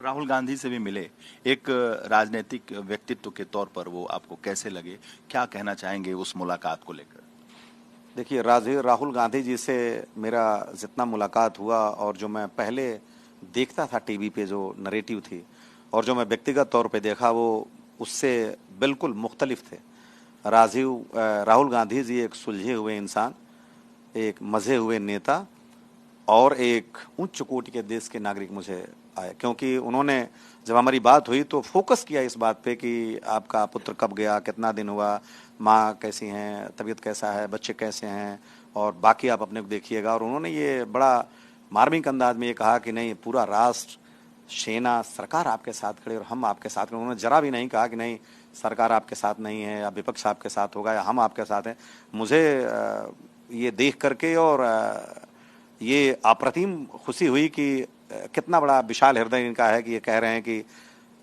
राहुल गांधी से भी मिले, एक राजनीतिक व्यक्तित्व के तौर पर वो आपको कैसे लगे, क्या कहना चाहेंगे उस मुलाकात को लेकर? देखिए, राहुल गांधी जी से मेरा जितना मुलाकात हुआ और जो मैं पहले देखता था टीवी पे जो नरेटिव थी और जो मैं व्यक्तिगत तौर पे देखा वो उससे बिल्कुल मुख्तलिफ थे। राहुल गांधी जी एक सुलझे हुए इंसान, एक मजे हुए नेता और एक उच्च कोटि के देश के नागरिक मुझे आए, क्योंकि उन्होंने जब हमारी बात हुई तो फोकस किया इस बात पे कि आपका पुत्र कब गया, कितना दिन हुआ, माँ कैसी हैं, तबीयत कैसा है, बच्चे कैसे हैं और बाकी आप अपने को देखिएगा। और उन्होंने ये बड़ा मार्मिक अंदाज में ये कहा कि नहीं, पूरा राष्ट्र, सेना, सरकार आपके साथ खड़े और हम आपके साथ खड़े। उन्होंने जरा भी नहीं कहा कि नहीं सरकार आपके साथ नहीं है या विपक्ष आपके साथ होगा या हम आपके साथ हैं। मुझे ये देख करके और ये अप्रतिम खुशी हुई कि कितना बड़ा विशाल हृदय इनका है कि ये कह रहे हैं कि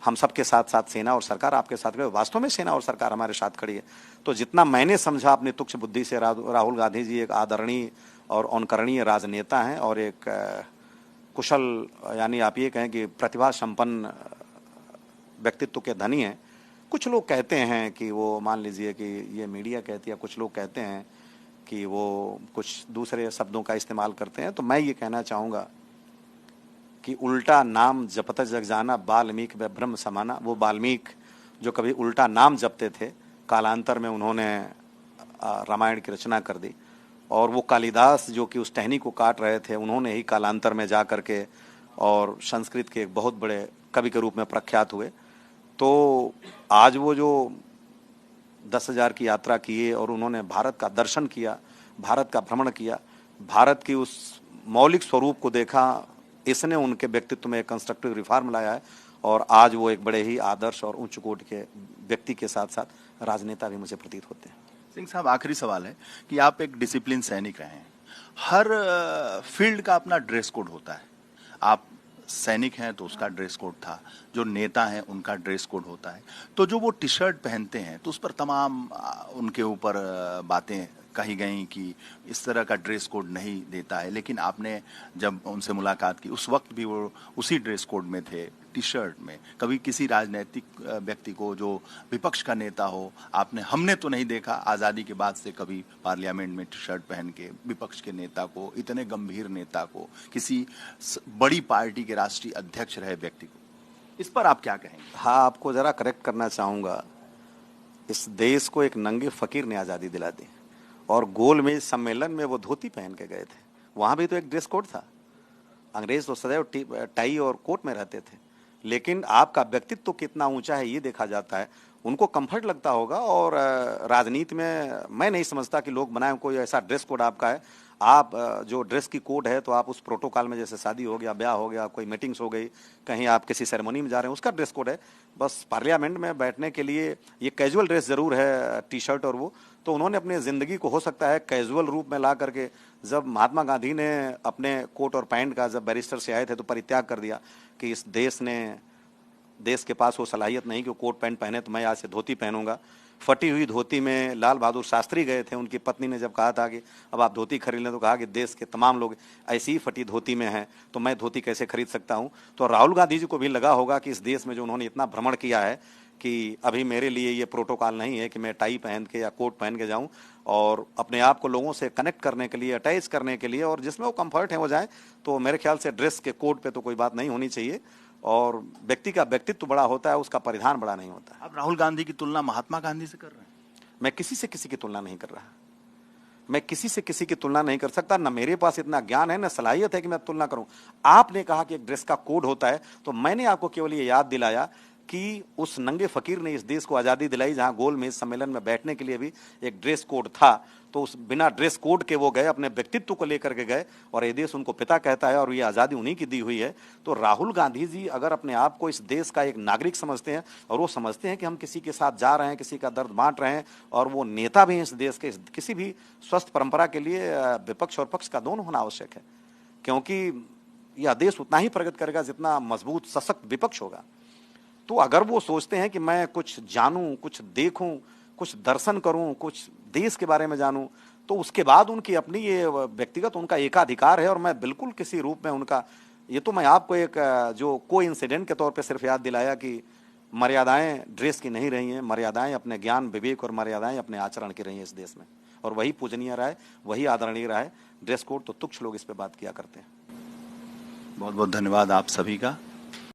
हम सबके साथ साथ सेना और सरकार आपके साथ खड़ी है। वास्तव में सेना और सरकार हमारे साथ खड़ी है। तो जितना मैंने समझा अपनी तुच्छ बुद्धि से, राहुल गांधी जी एक आदरणीय और अनुकरणीय राजनेता हैं और एक कुशल, यानी आप ये कहें कि प्रतिभा संपन्न व्यक्तित्व के धनी हैं। कुछ लोग कहते हैं कि वो, मान लीजिए कि ये मीडिया कहती है, कुछ लोग कहते हैं कि वो कुछ दूसरे शब्दों का इस्तेमाल करते हैं। तो मैं ये कहना चाहूँगा कि उल्टा नाम जपत जग जाना, वाल्मीकि व ब्रह्म समाना। वो वाल्मीकि जो कभी उल्टा नाम जपते थे, कालांतर में उन्होंने रामायण की रचना कर दी। और वो कालिदास जो कि उस टहनी को काट रहे थे, उन्होंने ही कालांतर में जा कर के और संस्कृत के एक बहुत बड़े कवि के रूप में प्रख्यात हुए। तो आज वो जो 10,000 की यात्रा किए और उन्होंने भारत का दर्शन किया, भारत का भ्रमण किया, भारत की उस मौलिक स्वरूप को देखा, इसने उनके व्यक्तित्व में एक कंस्ट्रक्टिव रिफॉर्म लाया है। और आज वो एक बड़े ही आदर्श और उच्च कोटि के व्यक्ति के साथ साथ राजनेता भी मुझे प्रतीत होते हैं। सिंह साहब, आखिरी सवाल है कि आप एक डिसिप्लिन सैनिक रहे हैं। हर फील्ड का अपना ड्रेस कोड होता है। आप सैनिक हैं तो उसका ड्रेस कोड था, जो नेता हैं उनका ड्रेस कोड होता है। तो जो वो टी शर्ट पहनते हैं तो उस पर तमाम उनके ऊपर बातें कही गई कि इस तरह का ड्रेस कोड नहीं देता है, लेकिन आपने जब उनसे मुलाकात की उस वक्त भी वो उसी ड्रेस कोड में थे, टी शर्ट में। कभी किसी राजनीतिक व्यक्ति को जो विपक्ष का नेता हो, हमने तो नहीं देखा आज़ादी के बाद से कभी पार्लियामेंट में टी शर्ट पहन के विपक्ष के नेता को, इतने गंभीर नेता को, किसी बड़ी पार्टी के राष्ट्रीय अध्यक्ष रहे व्यक्ति को। इस पर आप क्या कहेंगे? हाँ, आपको जरा करेक्ट करना चाहूँगा। इस देश को एक नंगे फकीर ने आज़ादी दिला दी और गोल मेज सम्मेलन में वो धोती पहन के गए थे। वहाँ भी तो एक ड्रेस कोड था। अंग्रेज तो सदैव टाई और कोट में रहते थे, लेकिन आपका व्यक्तित्व तो कितना ऊंचा है ये देखा जाता है। उनको कंफर्ट लगता होगा। और राजनीति में मैं नहीं समझता कि लोग बनाए कोई ऐसा ड्रेस कोड आपका है। आप जो ड्रेस की कोड है तो आप उस प्रोटोकॉल में, जैसे शादी हो गया, ब्याह हो गया, कोई मीटिंग्स हो गई, कहीं आप किसी सेरेमनी में जा रहे हैं, उसका ड्रेस कोड है। बस पार्लियामेंट में बैठने के लिए ये कैजुअल ड्रेस जरूर है, टी शर्ट और वो। तो उन्होंने अपनी ज़िंदगी को हो सकता है कैजुअल रूप में ला करके, जब महात्मा गांधी ने अपने कोट और पैंट का जब बैरिस्टर से आए थे तो परित्याग कर दिया कि इस देश के पास वो सलाहियत नहीं कि वो कोट पैंट पहने, तो मैं आज से धोती पहनूंगा। फटी हुई धोती में लाल बहादुर शास्त्री गए थे, उनकी पत्नी ने जब कहा था कि अब आप धोती खरीद लें, तो कहा कि देश के तमाम लोग ऐसी ही फटी धोती में हैं, तो मैं धोती कैसे खरीद सकता हूं। तो राहुल गांधी जी को भी लगा होगा कि इस देश में जो उन्होंने इतना भ्रमण किया है कि अभी मेरे लिए ये प्रोटोकॉल नहीं है कि मैं टाई पहन के या कोट पहन के जाऊं, और अपने आप को लोगों से कनेक्ट करने के लिए, अटैच करने के लिए, और जिसमें वो कंफर्ट है वो जाए। तो मेरे ख्याल से ड्रेस के कोड पे तो कोई बात नहीं होनी चाहिए। और व्यक्ति का व्यक्तित्व बड़ा होता है, उसका परिधान बड़ा नहीं होता है। आप राहुल गांधी की तुलना महात्मा गांधी से कर रहे हैं? मैं किसी से किसी की तुलना नहीं कर रहा। मैं किसी से किसी की तुलना नहीं कर सकता, न मेरे पास इतना ज्ञान है, न सलाहियत है कि मैं तुलना करूं। आपने कहा कि एक ड्रेस का कोड होता है, तो मैंने आपको केवल ये याद दिलाया कि उस नंगे फकीर ने इस देश को आज़ादी दिलाई, जहां गोल मेज सम्मेलन में बैठने के लिए भी एक ड्रेस कोड था। तो उस बिना ड्रेस कोड के वो गए, अपने व्यक्तित्व को लेकर के गए, और ये देश उनको पिता कहता है और ये आज़ादी उन्हीं की दी हुई है। तो राहुल गांधी जी अगर अपने आप को इस देश का एक नागरिक समझते हैं, और वो समझते हैं कि हम किसी के साथ जा रहे हैं, किसी का दर्द बांट रहे हैं, और वो नेता भी हैं इस देश के, किसी भी स्वस्थ परंपरा के लिए विपक्ष और पक्ष का दोनों होना आवश्यक है। क्योंकि यह देश उतना ही प्रगति करेगा जितना मजबूत सशक्त विपक्ष होगा। तो अगर वो सोचते हैं कि मैं कुछ जानूं, कुछ देखूं, कुछ दर्शन करूं, कुछ देश के बारे में जानूं, तो उसके बाद उनकी अपनी ये व्यक्तिगत उनका एकाधिकार है, और मैं बिल्कुल किसी रूप में उनका ये तो मैं आपको एक जो को इंसिडेंट के तौर पे सिर्फ याद दिलाया कि मर्यादाएं ड्रेस की नहीं रही हैं, मर्यादाएं अपने ज्ञान विवेक और मर्यादाएं अपने आचरण की रही हैं इस देश में, और वही पूजनीय रहा है, वही आदरणीय रहा है। ड्रेस कोड तो तुच्छ लोग इस पे बात किया करते हैं। बहुत बहुत धन्यवाद आप सभी का।